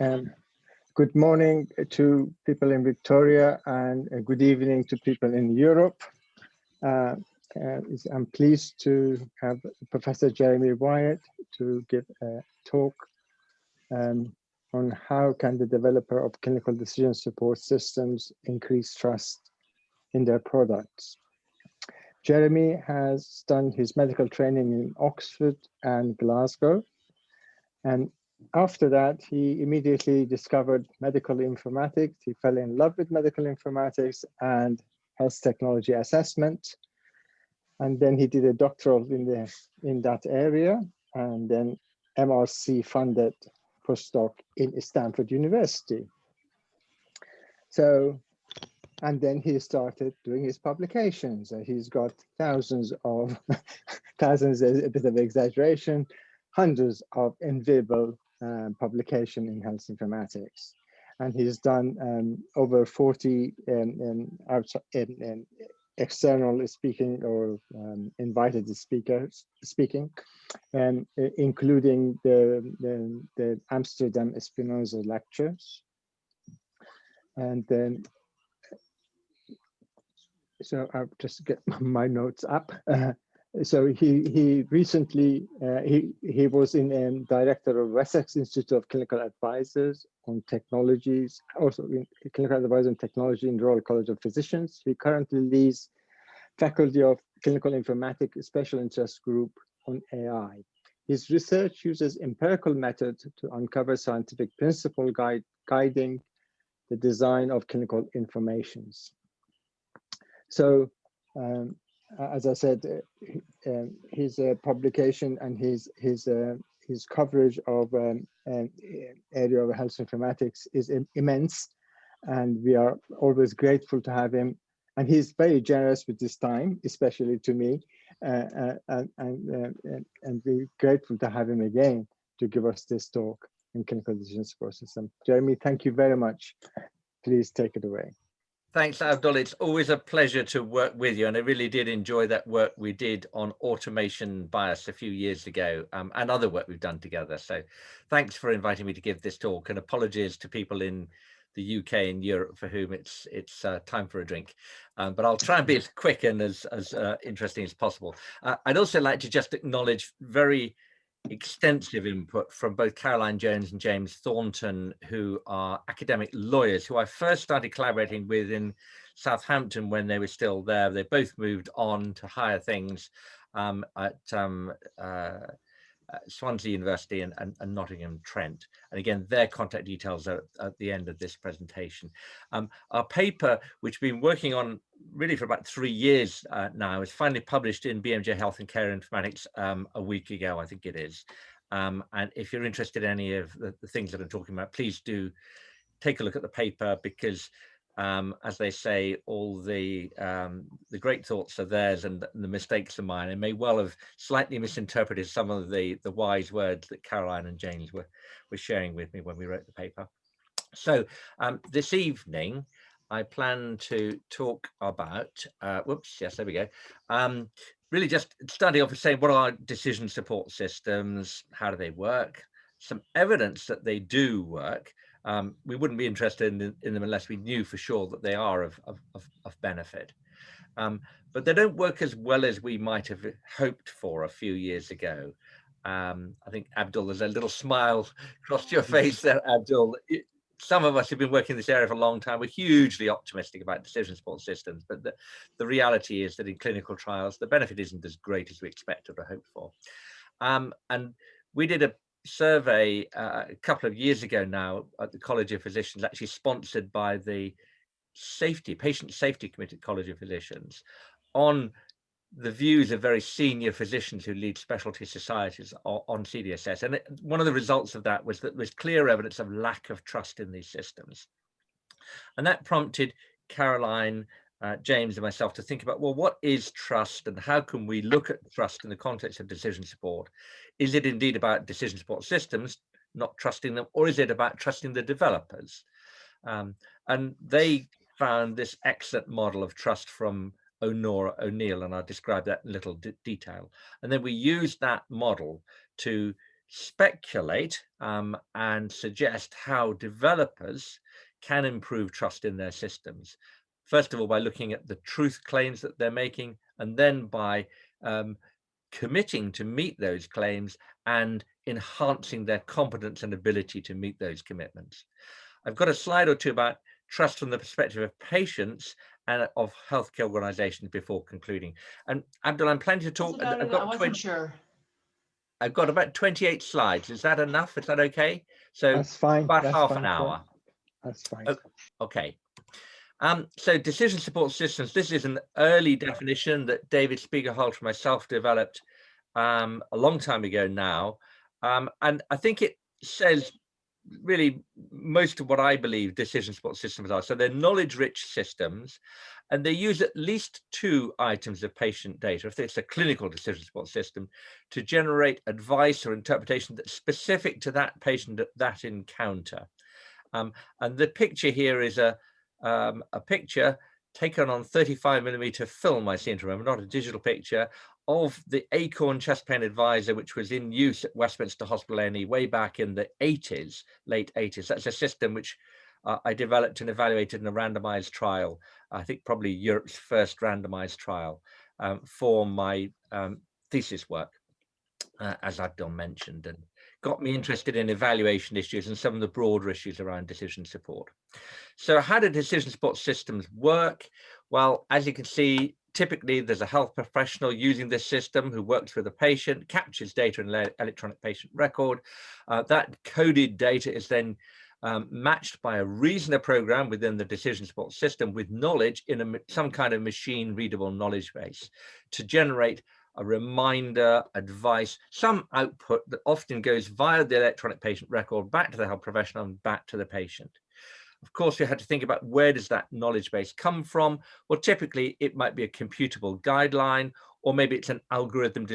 Um, good morning to people in Victoria and good evening to people in Europe. I'm pleased to have Professor Jeremy Wyatt to give a talk on how can the developer of clinical decision support systems increase trust in their products. Jeremy has done his medical training in Oxford and Glasgow, and after that, he immediately discovered medical informatics. He fell in love with medical informatics and health technology assessment. And then he did a doctoral in that area, and then MRC-funded postdoc in Stanford University. So, and then he started doing his publications. He's got thousands of, thousands is a bit of exaggeration, hundreds of invaluable publication in health informatics. And he's done over 40 external speaking or invited speakers speaking, including the Amsterdam Spinoza lectures. And then, so I'll just get my notes up. So he recently, he was in director of Wessex Institute of Clinical Advisors on Technologies, also in Clinical Advisor on Technology in Royal College of Physicians. He currently leads Faculty of Clinical Informatics Special Interest Group on AI. His research uses empirical methods to uncover scientific principle guiding the design of clinical informations. So, as I said, his publication and his coverage of area of health informatics is immense, and we are always grateful to have him. And he's very generous with his time, especially to me, and we're grateful to have him again to give us this talk in clinical decision support system. Jeremy, thank you very much. Please take it away. Thanks, Abdul. It's always a pleasure to work with you, and I really did enjoy that work we did on automation bias a few years ago, and other work we've done together. So thanks for inviting me to give this talk, and apologies to people in the UK and Europe for whom it's time for a drink. But I'll try and be as quick and as interesting as possible. I'd also like to just acknowledge very extensive input from both Caroline Jones and James Thornton, who are academic lawyers who I first started collaborating with in Southampton when they were still there. They both moved on to higher things at Swansea University and Nottingham Trent. And again, their contact details are at the end of this presentation. Our paper, which we've been working on really for about 3 years now, is finally published in BMJ Health and Care Informatics a week ago, I think it is. And if you're interested in any of the things that I'm talking about, please do take a look at the paper, because as they say, all the great thoughts are theirs and the mistakes are mine. I may well have slightly misinterpreted some of the wise words that Caroline and James were sharing with me when we wrote the paper. So this evening, I plan to talk about, whoops, yes, there we go. Really just starting off with saying, what are decision support systems? How do they work? Some evidence that they do work. We wouldn't be interested in them unless we knew for sure that they are of benefit. But they don't work as well as we might have hoped for a few years ago. I think, Abdul, there's a little smile across your face there, Abdul. Some of us have been working in this area for a long time. We're hugely optimistic about decision support systems, but the reality is that in clinical trials, the benefit isn't as great as we expected or hoped for. And we did a survey a couple of years ago now at the College of Physicians, actually sponsored by the Patient Safety Committee College of Physicians, on the views of very senior physicians who lead specialty societies on CDSS. And one of the results of that was that there's clear evidence of lack of trust in these systems. And that prompted Caroline, James and myself to think about, well, what is trust and how can we look at trust in the context of decision support? Is it indeed about decision support systems, not trusting them, or is it about trusting the developers? And they found this excellent model of trust from Honora O'Neill, and I'll describe that in little detail. And then we used that model to speculate and suggest how developers can improve trust in their systems. First of all, by looking at the truth claims that they're making, and then by committing to meet those claims and enhancing their competence and ability to meet those commitments. I've got a slide or two about trust from the perspective of patients and of healthcare organizations before concluding. And Abdul, I'm planning to talk. I've got about 28 slides. Is that enough? Is that okay? So that's fine. About that's half fine, an hour. That's fine. Okay. So decision support systems, this is an early definition that David Spiegelhalter and myself developed a long time ago now. And I think it says really most of what I believe decision support systems are. So they're knowledge-rich systems, and they use at least 2 items of patient data, if it's a clinical decision support system, to generate advice or interpretation that's specific to that patient at that encounter. And the picture here is a picture taken on 35mm film, I seem to remember, not a digital picture, of the Acorn chest pain advisor, which was in use at Westminster Hospital A&E way back in the 80s, late 80s. That's a system which I developed and evaluated in a randomized trial, I think probably Europe's first randomized trial for my thesis work, as Abdul mentioned, and got me interested in evaluation issues and some of the broader issues around decision support. So how do decision support systems work? Well, as you can see, typically there's a health professional using this system who works with a patient, captures data in an electronic patient record. That coded data is then matched by a reasoner program within the decision support system with knowledge in some kind of machine readable knowledge base to generate a reminder, advice, some output that often goes via the electronic patient record back to the health professional and back to the patient. Of course, we had to think about where does that knowledge base come from? Well, typically it might be a computable guideline, or maybe it's an algorithm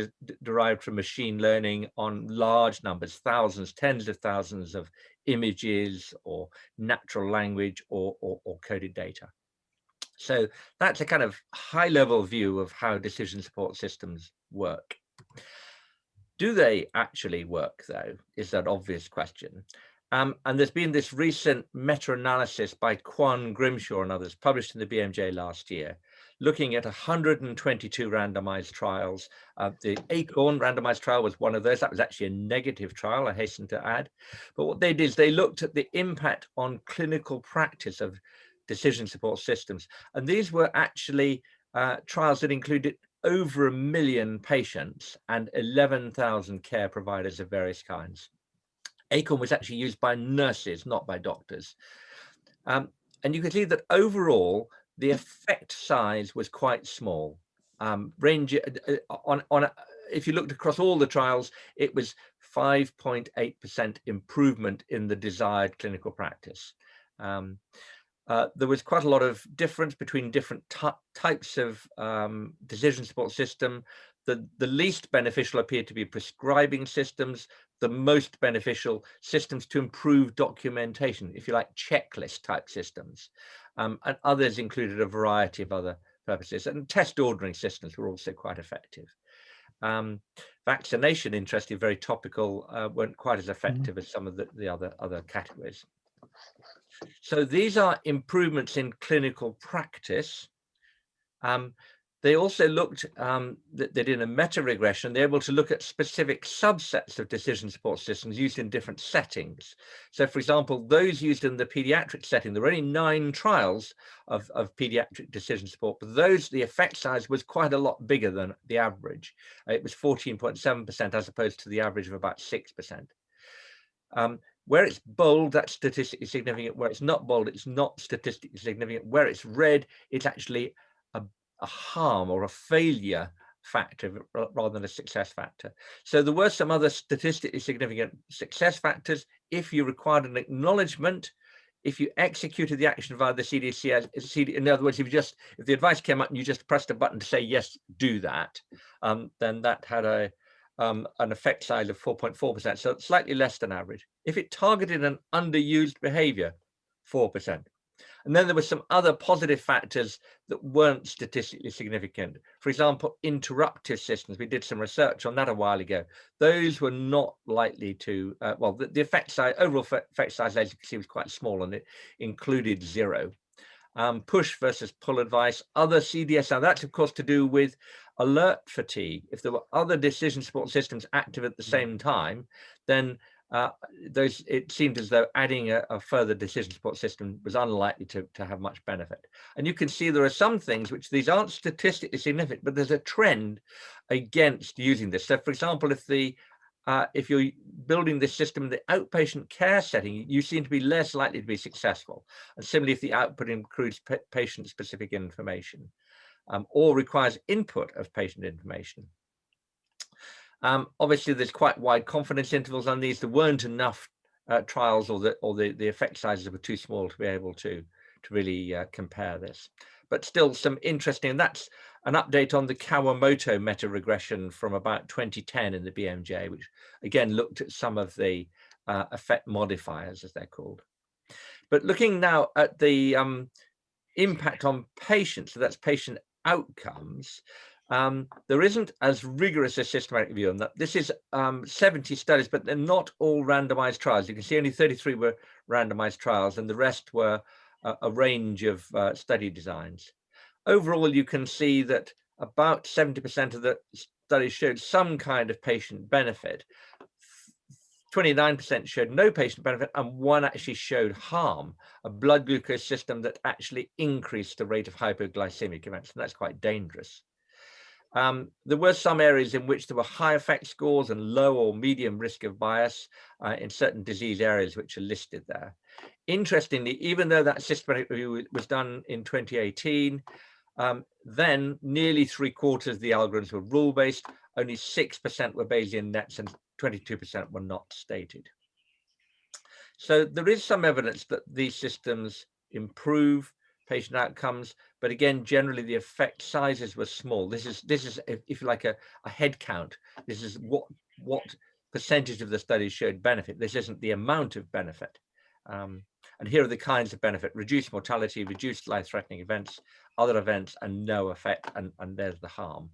derived from machine learning on large numbers, thousands, tens of thousands of images or natural language or coded data. So that's a kind of high-level view of how decision support systems work. Do they actually work, though, is that obvious question. And there's been this recent meta-analysis by Kwan, Grimshaw and others published in the BMJ last year, looking at 122 randomized trials. The Acorn randomized trial was one of those. That was actually a negative trial, I hasten to add. But what they did is they looked at the impact on clinical practice of decision support systems. And these were actually trials that included over 1 million patients and 11,000 care providers of various kinds. Acorn was actually used by nurses, not by doctors. And you can see that overall, the effect size was quite small. If you looked across all the trials, it was 5.8% improvement in the desired clinical practice. There was quite a lot of difference between different types of decision support system. The least beneficial appeared to be prescribing systems, the most beneficial systems to improve documentation, if you like, checklist type systems. And others included a variety of other purposes. And test ordering systems were also quite effective. Vaccination, interesting, very topical, weren't quite as effective as some of the other categories. So these are improvements in clinical practice. They also looked, they did a meta-regression, they're able to look at specific subsets of decision support systems used in different settings. So for example, those used in the pediatric setting, there were only 9 trials of pediatric decision support, but those, the effect size was quite a lot bigger than the average. It was 14.7% as opposed to the average of about 6%. Where it's bold, that's statistically significant. Where it's not bold, it's not statistically significant. Where it's red, it's actually a harm or a failure factor rather than a success factor. So there were some other statistically significant success factors. If you required an acknowledgement, if you executed the action via the CDSS, in other words, if the advice came up and you just pressed a button to say, yes, do that, then that had an effect size of 4.4%, so slightly less than average. If it targeted an underused behavior, 4%. And then there were some other positive factors that weren't statistically significant. For example, interruptive systems. We did some research on that a while ago. Those were not likely to, well, the effect size, overall effect size, as you can see, was quite small, and it included 0. Push versus pull advice, other CDSS. Now that's of course to do with alert fatigue. If there were other decision support systems active at the same time, then it seemed as though adding a further decision support system was unlikely to have much benefit. And you can see there are some things which these aren't statistically significant, but there's a trend against using this. So for example, if you're building this system in the outpatient care setting, you seem to be less likely to be successful. And similarly, if the output includes patient-specific information or requires input of patient information. Obviously, there's quite wide confidence intervals on these. There weren't enough trials, or the effect sizes were too small to be able to really compare this. But still some interesting, and that's an update on the Kawamoto meta-regression from about 2010 in the BMJ, which again looked at some of the effect modifiers, as they're called. But looking now at the impact on patients, so that's patient outcomes, there isn't as rigorous a systematic review on that. This is 70 studies, but they're not all randomized trials. You can see only 33 were randomized trials, and the rest were a range of study designs. Overall, you can see that about 70% of the studies showed some kind of patient benefit. 29% showed no patient benefit, and 1 actually showed harm, a blood glucose system that actually increased the rate of hypoglycemic events, and that's quite dangerous. There were some areas in which there were high effect scores and low or medium risk of bias in certain disease areas which are listed there. Interestingly, even though that systematic review was done in 2018, then nearly 3/4 of the algorithms were rule-based, only 6% were Bayesian nets, and 22% were not stated. So there is some evidence that these systems improve patient outcomes, but again, generally the effect sizes were small. This is if you like a head count. This is what percentage of the studies showed benefit. This isn't the amount of benefit. And here are the kinds of benefit: reduced mortality, reduced life-threatening events, other events, and no effect, and there's the harm.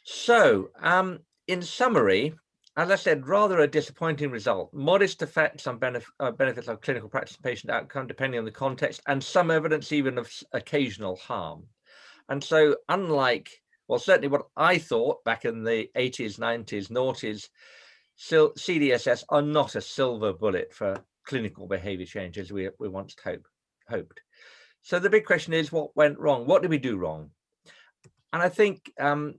So in summary, as I said, rather a disappointing result. Modest effects on benefits of clinical practice and patient outcome, depending on the context, and some evidence even of occasional harm. And so unlike, well, certainly what I thought back in the 80s, 90s, noughties, CDSS are not a silver bullet for clinical behavior change as we once hoped. So the big question is, what went wrong? What did we do wrong? And I think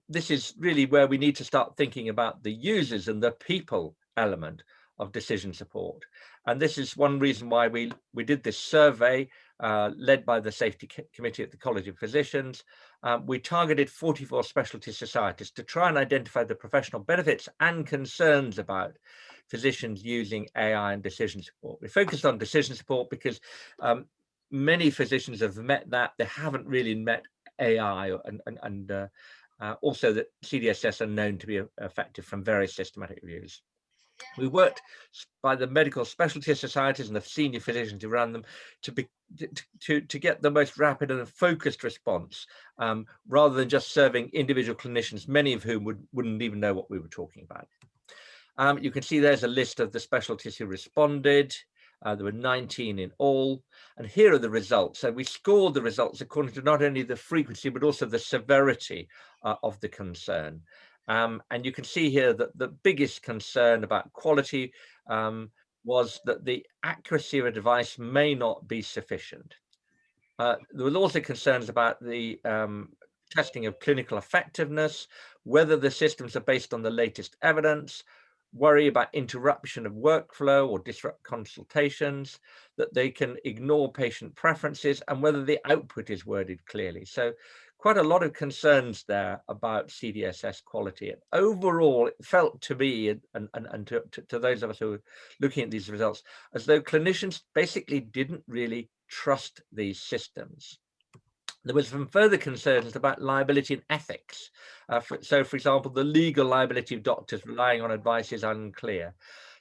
this is really where we need to start thinking about the users and the people element of decision support. And this is one reason why we did this survey led by the Safety Committee at the College of Physicians. We targeted 44 specialty societies to try and identify the professional benefits and concerns about physicians using AI and decision support. We focused on decision support because many physicians have met that. They haven't really met AI, and also that CDSS are known to be effective from various systematic reviews. We worked by the medical specialty societies and the senior physicians who run them to get the most rapid and focused response, rather than just serving individual clinicians, many of whom wouldn't even know what we were talking about. You can see there's a list of the specialties who responded. There were 19 in all, and here are the results. So we scored the results according to not only the frequency, but also the severity of the concern. And you can see here that the biggest concern about quality was that the accuracy of a device may not be sufficient. There were also concerns about the testing of clinical effectiveness, whether the systems are based on the latest evidence, worry about interruption of workflow or disrupt consultations, that they can ignore patient preferences, and whether the output is worded clearly. So quite a lot of concerns there about CDSS quality. And overall, it felt to me, and to those of us who were looking at these results, as though clinicians basically didn't really trust these systems. There was some further concerns about liability and ethics. So, for example, the legal liability of doctors relying on advice is unclear.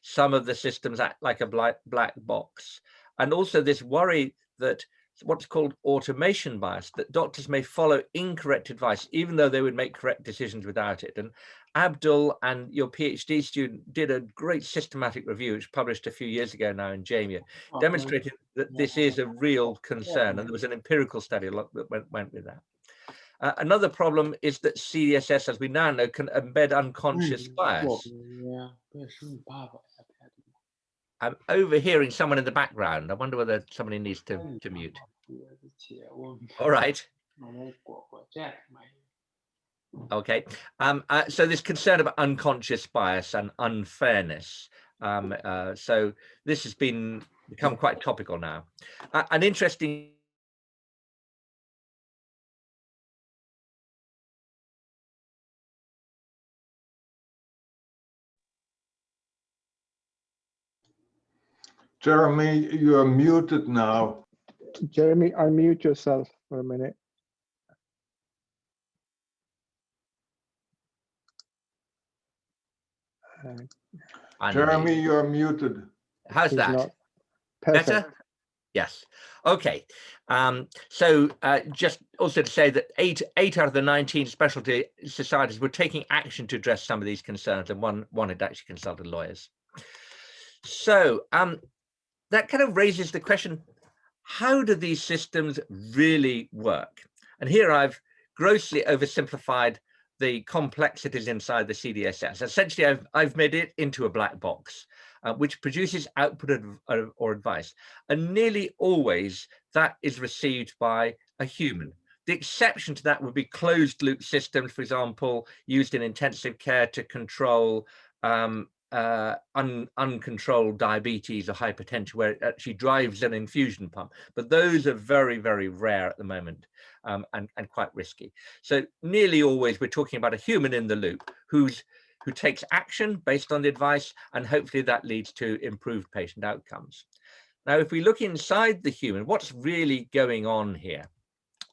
Some of the systems act like a black box. And also this worry that what's called automation bias, that doctors may follow incorrect advice, even though they would make correct decisions without it. And Abdul and your PhD student did a great systematic review, which published a few years ago now in JAMA, demonstrated that this is a real concern. And there was an empirical study that went with that. Another problem is that CDSS, as we now know, can embed unconscious bias. I'm overhearing someone in the background. I wonder whether somebody needs to mute. All right. Okay. So this concern about unconscious bias and unfairness. So this has become quite topical now. An interesting. Jeremy, you are muted now. Jeremy, unmute yourself for a minute. Jeremy, you are muted. How's that? Better? Yes. Okay. So just also to say that eight out of the 19 specialty societies were taking action to address some of these concerns, and one had actually consulted lawyers. So that kind of raises the question, how do these systems really work? And here I've grossly oversimplified the complexities inside the CDSS. Essentially, I've made it into a black box, which produces output or advice. And nearly always that is received by a human. The exception to that would be closed loop systems, for example, used in intensive care to control uncontrolled diabetes or hypertension, where it actually drives an infusion pump. But those are very, very rare at the moment, and quite risky. So nearly always we're talking about a human in the loop who takes action based on the advice, and hopefully that leads to improved patient outcomes. Now, if we look inside the human, what's really going on here?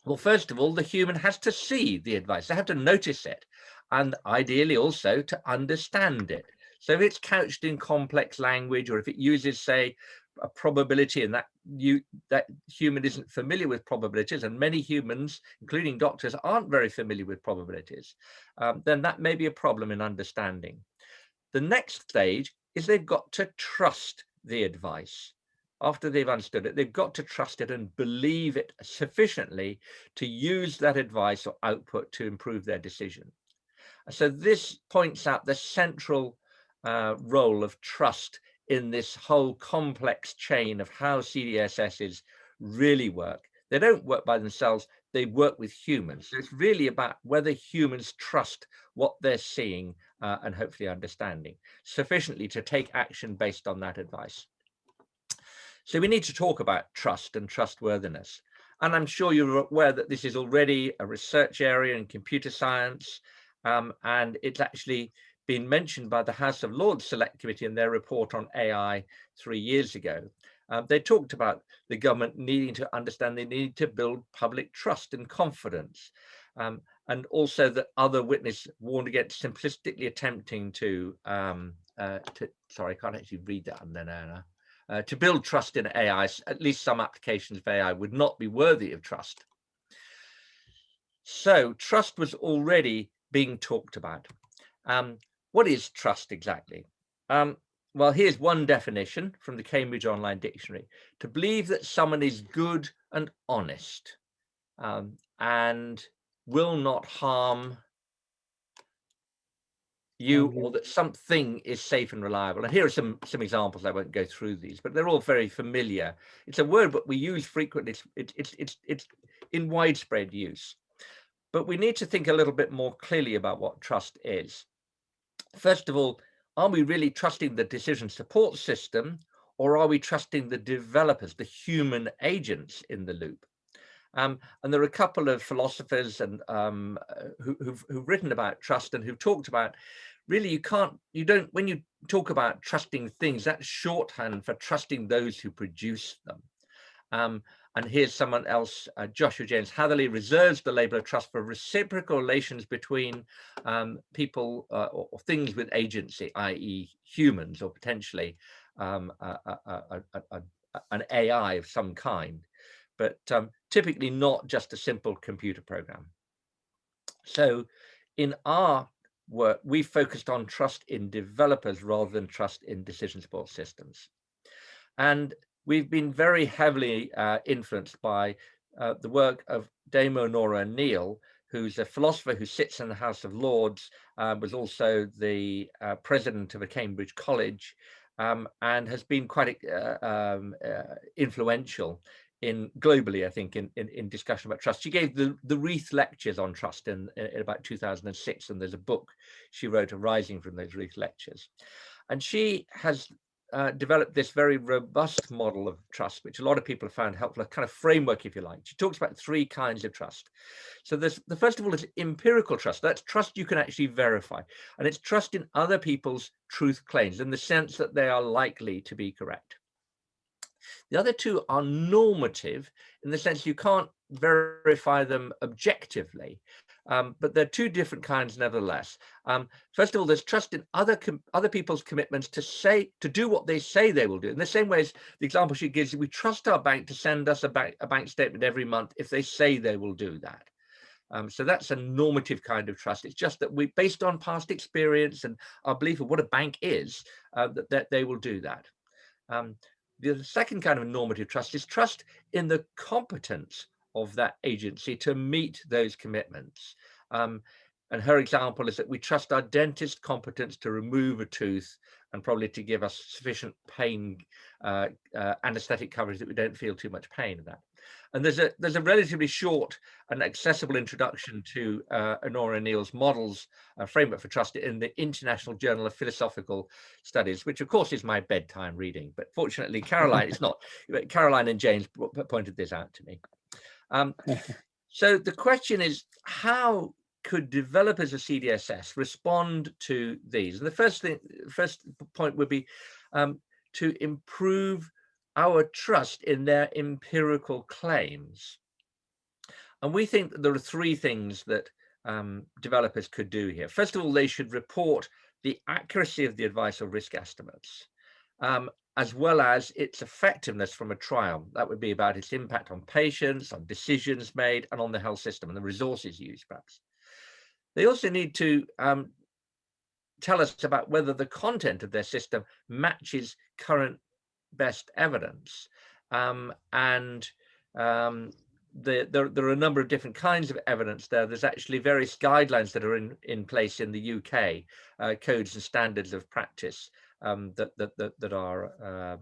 Well, first of all, the human has to see the advice. They have to notice it, and ideally also to understand it. So if it's couched in complex language, or if it uses, say, a probability, and that human isn't familiar with probabilities, and many humans, including doctors, aren't very familiar with probabilities, then that may be a problem in understanding. The next stage is they've got to trust the advice. After they've understood it, they've got to trust it and believe it sufficiently to use that advice or output to improve their decision. So this points out the central role of trust in this whole complex chain of how CDSSs really work. They don't work by themselves, they work with humans. So it's really about whether humans trust what they're seeing and hopefully understanding sufficiently to take action based on that advice. So we need to talk about trust and trustworthiness. And I'm sure you're aware that this is already a research area in computer science, and it's actually been mentioned by the House of Lords Select Committee in their report on AI 3 years ago. They talked about the government needing to understand they need to build public trust and confidence, and also that other witnesses warned against simplistically attempting to sorry, I can't actually read that on there now. To build trust in AI, at least some applications of AI would not be worthy of trust. So trust was already being talked about. What is trust exactly? Well, here's one definition from the Cambridge Online Dictionary: to believe that someone is good and honest and will not harm you, or that something is safe and reliable. And here are some examples. I won't go through these, but they're all very familiar. It's a word that we use frequently. It's in widespread use. But we need to think a little bit more clearly about what trust is. First of all, are we really trusting the decision support system, or are we trusting the developers, the human agents in the loop? And there are a couple of philosophers and who've written about trust and who've talked about, really, when you talk about trusting things, that's shorthand for trusting those who produce them. And here's someone else, Joshua James Hatherley, reserves the label of trust for reciprocal relations between people or things with agency, i.e. humans, or potentially an AI of some kind, but typically not just a simple computer program. So in our work, we focused on trust in developers rather than trust in decision support systems. And we've been very heavily influenced by the work of Dame Nora Neal, who's a philosopher who sits in the House of Lords, was also the president of a Cambridge college, and has been quite influential in globally, I think, in discussion about trust. She gave the Reith lectures on trust in about 2006, and there's a book she wrote arising from those Reith lectures. And she has developed this very robust model of trust, which a lot of people have found helpful, a kind of framework, if you like. She talks about three kinds of trust. So the first of all is empirical trust. That's trust you can actually verify. And it's trust in other people's truth claims in the sense that they are likely to be correct. The other two are normative in the sense you can't verify them objectively, but they're two different kinds nevertheless. First of all, there's trust in other people's commitments to do what they say they will do. In the same way as the example she gives, we trust our bank to send us a bank statement every month if they say they will do that. So that's a normative kind of trust. It's just that based on past experience and our belief of what a bank is, that they will do that. The second kind of normative trust is trust in the competence of that agency to meet those commitments. And her example is that we trust our dentist's competence to remove a tooth and probably to give us sufficient pain anesthetic coverage that we don't feel too much pain in that. And there's a relatively short and accessible introduction to Nora Neal's models framework for trust in the International Journal of Philosophical Studies, which of course is my bedtime reading. But fortunately, Caroline, it's not. Caroline and James pointed this out to me. So the question is, how could developers of CDSS respond to these? And the first point would be to improve our trust in their empirical claims. And we think that there are three things that developers could do here. First of all, they should report the accuracy of the advice or risk estimates, as well as its effectiveness from a trial. That would be about its impact on patients, on decisions made, and on the health system and the resources used, perhaps. They also need to tell us about whether the content of their system matches current best evidence. There are a number of different kinds of evidence there. There's actually various guidelines that are in place in the UK, codes and standards of practice that are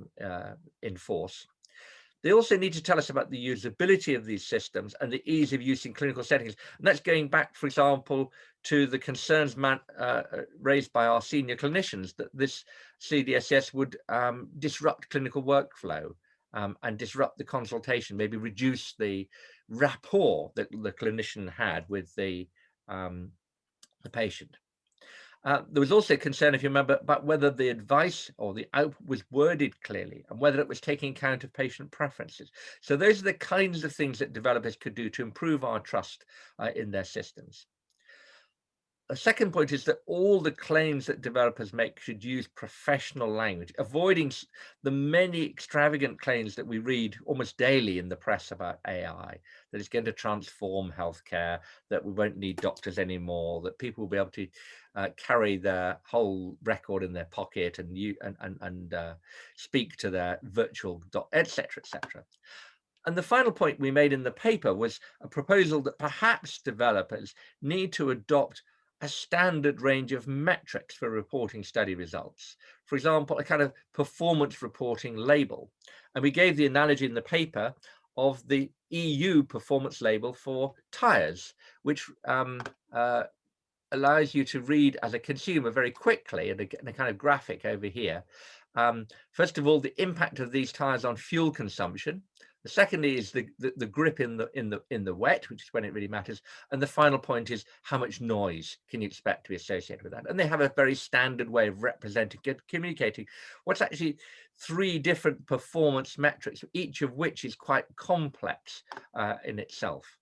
in force. They also need to tell us about the usability of these systems and the ease of use in clinical settings. And that's going back, for example, to the concerns raised by our senior clinicians that this CDSS would disrupt clinical workflow and disrupt the consultation, maybe reduce the rapport that the clinician had with the patient. There was also concern, if you remember, about whether the advice or the output was worded clearly and whether it was taking account of patient preferences. So those are the kinds of things that developers could do to improve our trust in their systems. A second point is that all the claims that developers make should use professional language, avoiding the many extravagant claims that we read almost daily in the press about AI, that it's going to transform healthcare, that we won't need doctors anymore, that people will be able to carry their whole record in their pocket and speak to their virtual doctor, etc., etc. And the final point we made in the paper was a proposal that perhaps developers need to adopt a standard range of metrics for reporting study results. For example, a kind of performance reporting label. And we gave the analogy in the paper of the EU performance label for tires, which allows you to read as a consumer very quickly in a kind of graphic over here. First of all, the impact of these tires on fuel consumption. The secondly is the grip in the wet, which is when it really matters. And the final point is how much noise can you expect to be associated with that? And they have a very standard way of representing, communicating what's actually three different performance metrics, each of which is quite complex in itself.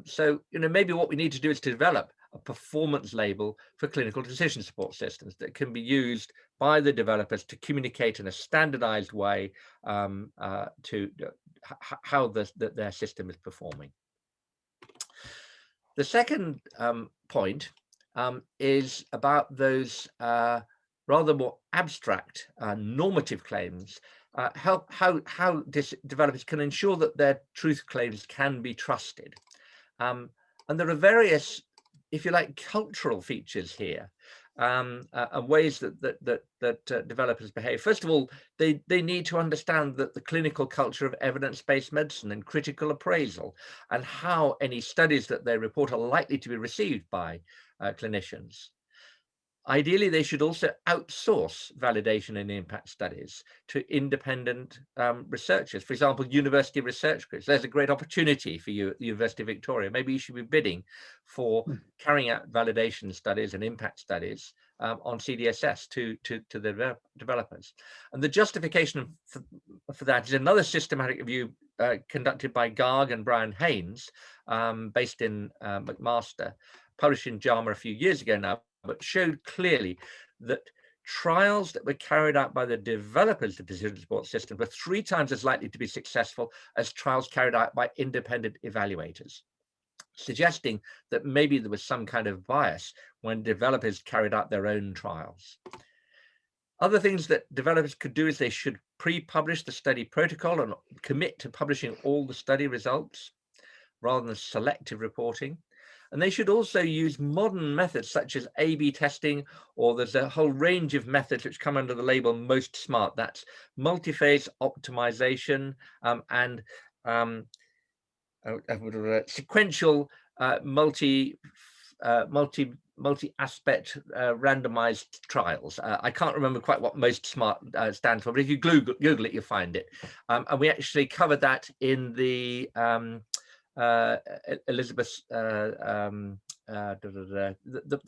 So, maybe what we need to do is to develop a performance label for clinical decision support systems that can be used by the developers to communicate in a standardized way to how their system is performing. The second point is about those rather more abstract normative claims, how developers can ensure that their truth claims can be trusted. And there are various, if you like, cultural features here, and ways that developers behave. First of all, they need to understand that the clinical culture of evidence-based medicine and critical appraisal, and how any studies that they report are likely to be received by clinicians. Ideally, they should also outsource validation and impact studies to independent researchers. For example, university research groups. There's a great opportunity for you at the University of Victoria. Maybe you should be bidding for carrying out validation studies and impact studies on CDSS to the developers. And the justification for that is another systematic review conducted by Garg and Brian Haynes, based in McMaster, published in JAMA a few years ago now, but showed clearly that trials that were carried out by the developers of decision support systems were 3 times as likely to be successful as trials carried out by independent evaluators, suggesting that maybe there was some kind of bias when developers carried out their own trials. Other things that developers could do is they should pre-publish the study protocol and commit to publishing all the study results rather than selective reporting. And they should also use modern methods such as A/B testing, or there's a whole range of methods which come under the label Most Smart. That's multi-phase optimization and sequential multi-aspect randomized trials. I can't remember quite what Most Smart stands for, but if you Google it, you'll find it. And we actually covered that in the Elizabeth's the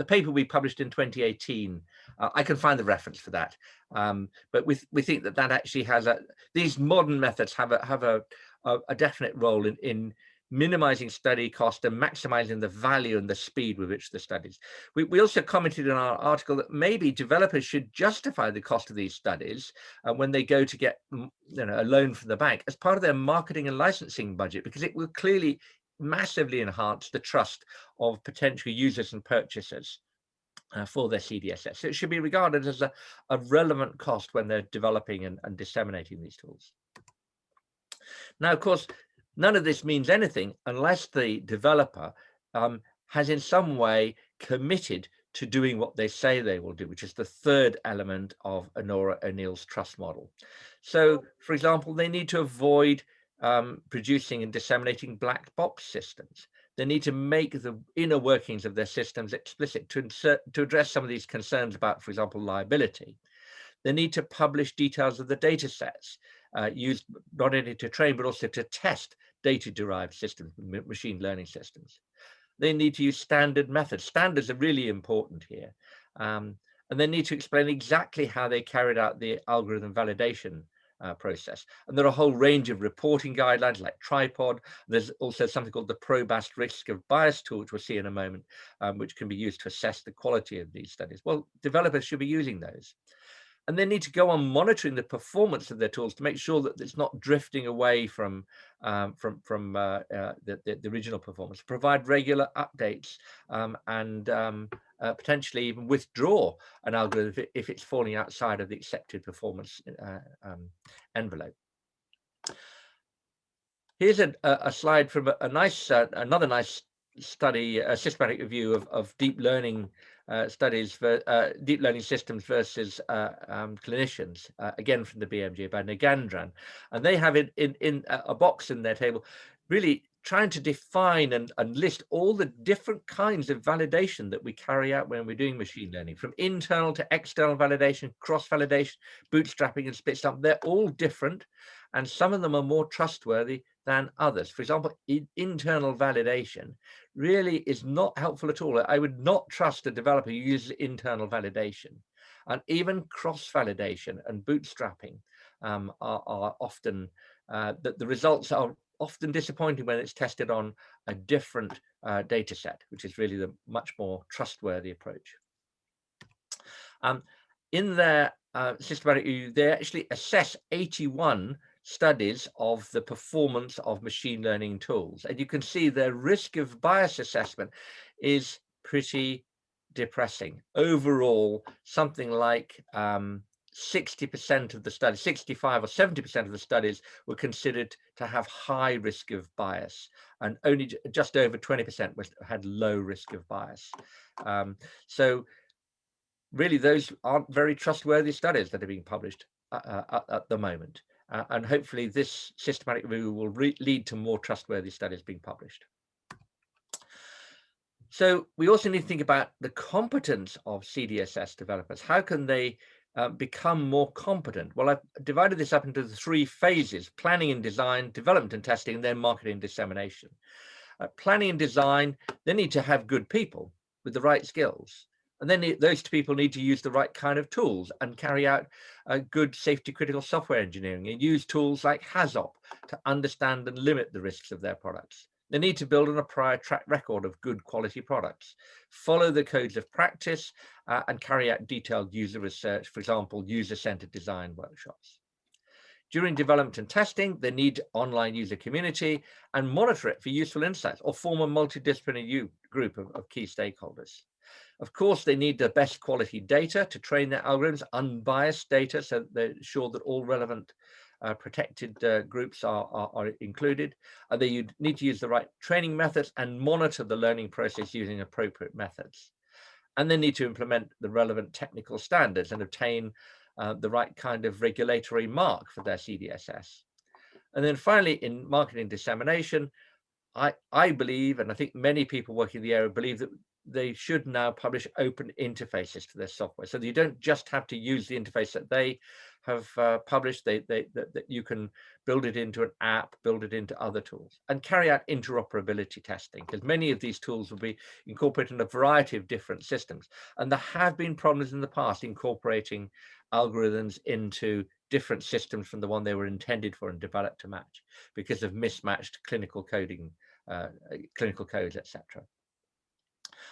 paper we published in 2018. I can find the reference for that, but we think that actually has these modern methods have a definite role in minimizing study cost and maximizing the value and the speed with which the studies. We also commented in our article that maybe developers should justify the cost of these studies when they go to get a loan from the bank as part of their marketing and licensing budget, because it will clearly massively enhance the trust of potential users and purchasers for their CDSS. So it should be regarded as a relevant cost when they're developing and disseminating these tools. Now, of course, none of this means anything unless the developer has in some way committed to doing what they say they will do, which is the third element of Honora O'Neill's trust model. So, for example, they need to avoid producing and disseminating black box systems. They need to make the inner workings of their systems explicit to address some of these concerns about, for example, liability. They need to publish details of the data sets used not only to train, but also to test data-derived systems, machine learning systems. They need to use standard methods. Standards are really important here. And they need to explain exactly how they carried out the algorithm validation process. And there are a whole range of reporting guidelines like Tripod. There's also something called the Probast risk of bias tool, which we'll see in a moment, which can be used to assess the quality of these studies. Well, developers should be using those. And they need to go on monitoring the performance of their tools to make sure that it's not drifting away from the original performance. Provide regular updates and potentially even withdraw an algorithm if it's falling outside of the accepted performance envelope. Here's a slide from another nice study, a systematic review of deep learning studies for deep learning systems versus clinicians, again from the BMJ by Nagandran, and they have it in a box in their table, really trying to define and list all the different kinds of validation that we carry out when we're doing machine learning, from internal to external validation, cross-validation, bootstrapping and split stump. They're all different, and some of them are more trustworthy than others. For example, internal validation really is not helpful at all. I would not trust a developer who uses internal validation. And even cross-validation and bootstrapping are often, that the results are often disappointing when it's tested on a different data set, which is really the much more trustworthy approach. In their systematic review, they actually assess 81 studies of the performance of machine learning tools. And you can see their risk of bias assessment is pretty depressing. Overall, something like 60% of the studies, 65 or 70% of the studies were considered to have high risk of bias, and only just over 20% had low risk of bias. So really, those aren't very trustworthy studies that are being published at the moment. And hopefully this systematic review will lead to more trustworthy studies being published. So we also need to think about the competence of CDSS developers. How can they become more competent? Well, I've divided this up into the 3 phases: planning and design, development and testing, and then marketing and dissemination. Planning and design, they need to have good people with the right skills. And then those people need to use the right kind of tools and carry out good safety critical software engineering and use tools like HAZOP to understand and limit the risks of their products. They need to build on a prior track record of good quality products, follow the codes of practice, and carry out detailed user research, for example, user-centered design workshops. During development and testing, they need online user community and monitor it for useful insights, or form a multidisciplinary group of key stakeholders. Of course, they need the best quality data to train their algorithms, unbiased data, so they're sure that all relevant protected groups are included. They need to use the right training methods and monitor the learning process using appropriate methods. And they need to implement the relevant technical standards and obtain the right kind of regulatory mark for their CDSS. And then finally, in marketing dissemination, I believe, and I think many people working in the area believe, that they should now publish open interfaces to their software, so that you don't just have to use the interface that they have published, that you can build it into an app, build it into other tools, and carry out interoperability testing, because many of these tools will be incorporated in a variety of different systems. And there have been problems in the past incorporating algorithms into different systems from the one they were intended for and developed to match, because of mismatched clinical coding, clinical codes, etc.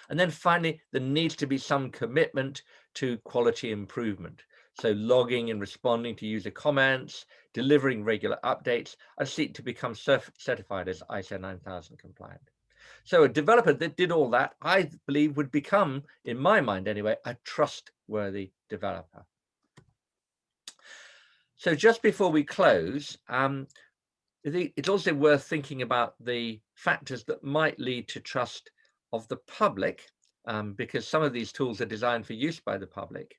And then finally, there needs to be some commitment to quality improvement. So logging and responding to user comments, delivering regular updates, and seek to become certified as ISO 9000 compliant. So a developer that did all that, I believe, would become, in my mind anyway, a trustworthy developer. So just before we close, it's also worth thinking about the factors that might lead to trust of the public, because some of these tools are designed for use by the public,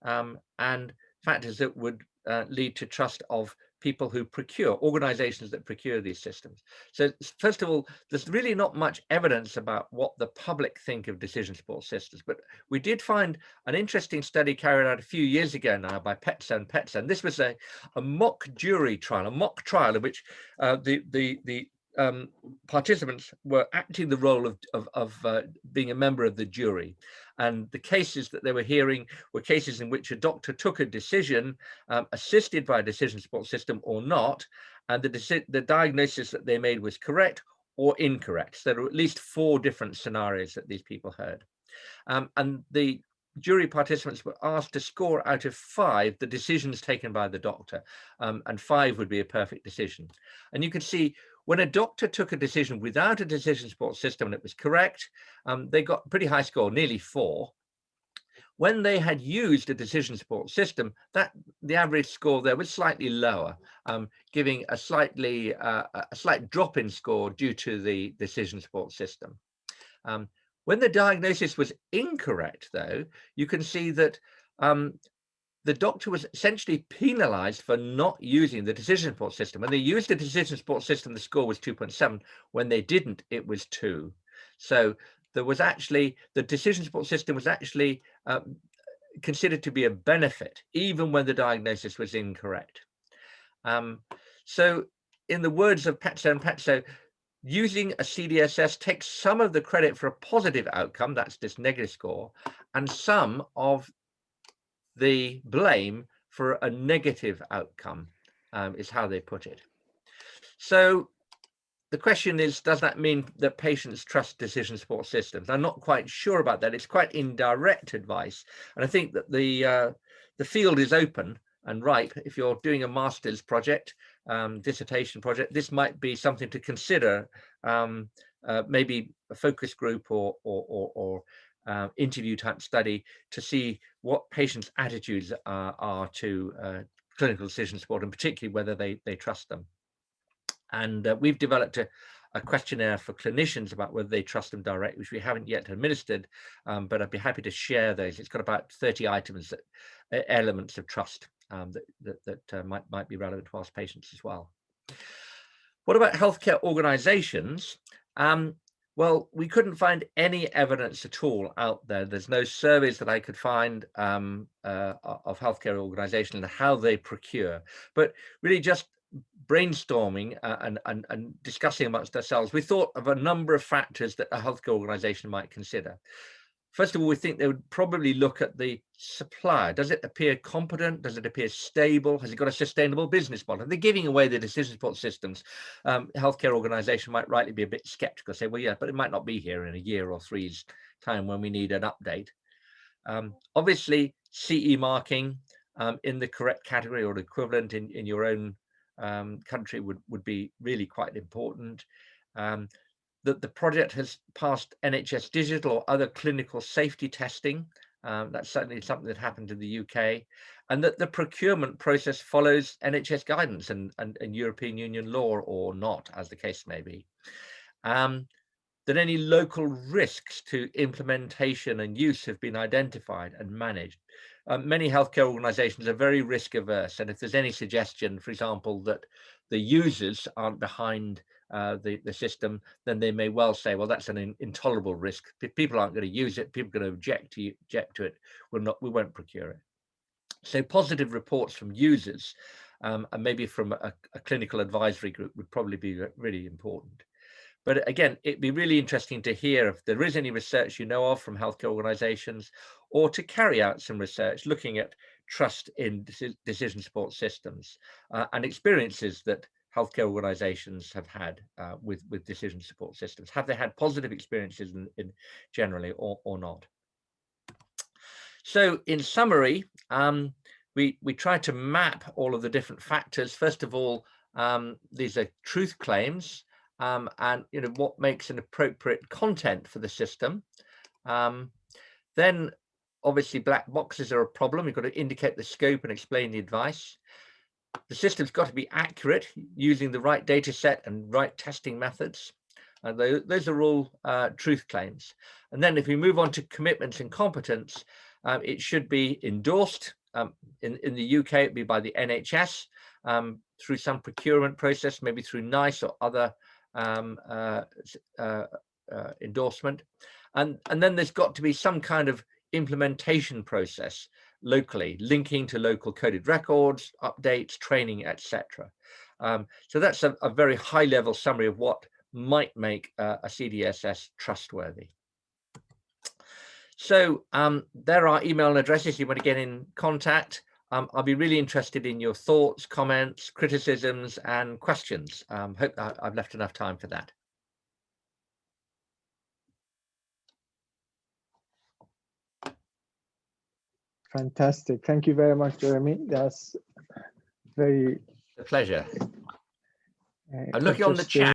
and factors that would lead to trust of people who procure, organizations that procure these systems. So first of all, there's really not much evidence about what the public think of decision support systems, but we did find an interesting study carried out a few years ago now by Petzer and Petzer. This was a mock jury trial, a mock trial in which the participants were acting the role of being a member of the jury, and the cases that they were hearing were cases in which a doctor took a decision assisted by a decision support system or not, and the diagnosis that they made was correct or incorrect. So there were at least 4 different scenarios that these people heard, and the jury participants were asked to score out of 5 the decisions taken by the doctor, and 5 would be a perfect decision. And you can see when a doctor took a decision without a decision support system and it was correct, they got a pretty high score, nearly 4. When they had used a decision support system, the average score there was slightly lower, giving a slight drop in score due to the decision support system. When the diagnosis was incorrect, though, you can see that the doctor was essentially penalized for not using the decision support system. When they used the decision support system, the score was 2.7. When they didn't, it was 2. So there was actually, the decision support system was actually considered to be a benefit, even when the diagnosis was incorrect. So in the words of Petzer and Petzer, using a CDSS takes some of the credit for a positive outcome, that's this negative score, and some of the blame for a negative outcome, is how they put it. So the question is, does that mean that patients trust decision support systems? I'm not quite sure about that. It's quite indirect advice. And I think that the field is open and ripe. If you're doing a master's project, dissertation project, this might be something to consider, maybe a focus group or interview type study to see what patients' attitudes are to clinical decision support, and particularly whether they trust them. And we've developed a questionnaire for clinicians about whether they trust them direct, which we haven't yet administered, but I'd be happy to share those. It's got about 30 items, elements of trust that might be relevant to ask patients as well. What about healthcare organizations? Well, we couldn't find any evidence at all out there. There's no surveys that I could find of healthcare organizations and how they procure, but really just brainstorming and discussing amongst ourselves, we thought of a number of factors that a healthcare organization might consider. First of all, we think they would probably look at the supplier. Does it appear competent? Does it appear stable? Has it got a sustainable business model? If they're giving away the decision support systems, healthcare organization might rightly be a bit skeptical, say, well, yeah, but it might not be here in a year or three's time when we need an update. Obviously, CE marking in the correct category or equivalent in your own country would be really quite important. That the project has passed NHS digital or other clinical safety testing. That's certainly something that happened in the UK, and that the procurement process follows NHS guidance and European Union law or not, as the case may be. That any local risks to implementation and use have been identified and managed. Many healthcare organizations are very risk averse, and if there's any suggestion, for example, that the users aren't behind the system, then they may well say, well, that's an intolerable risk. If people aren't going to use it, people are going to object to it, we won't procure it. So positive reports from users and maybe from a clinical advisory group would probably be really important. But again, it'd be really interesting to hear if there is any research you know of from healthcare organizations, or to carry out some research looking at trust in decision support systems and experiences that healthcare organizations have had with decision support systems. Have they had positive experiences in generally or not? So in summary, we tried to map all of the different factors. First of all, these are truth claims. And what makes an appropriate content for the system. Then obviously black boxes are a problem. You've got to indicate the scope and explain the advice. The system's got to be accurate, using the right data set and right testing methods. Those are all truth claims. And then if we move on to commitments and competence, it should be endorsed. In the UK, it'd be by the NHS through some procurement process, maybe through NICE or other endorsement, and then there's got to be some kind of implementation process locally, linking to local coded records, updates, training, etc. So that's a very high level summary of what might make a CDSS trustworthy. So there are email addresses you want to get in contact. I'll be really interested in your thoughts, comments, criticisms, and questions. Hope that I've left enough time for that. Fantastic. Thank you very much, Jeremy. That's very... A pleasure. I'm looking on the chat.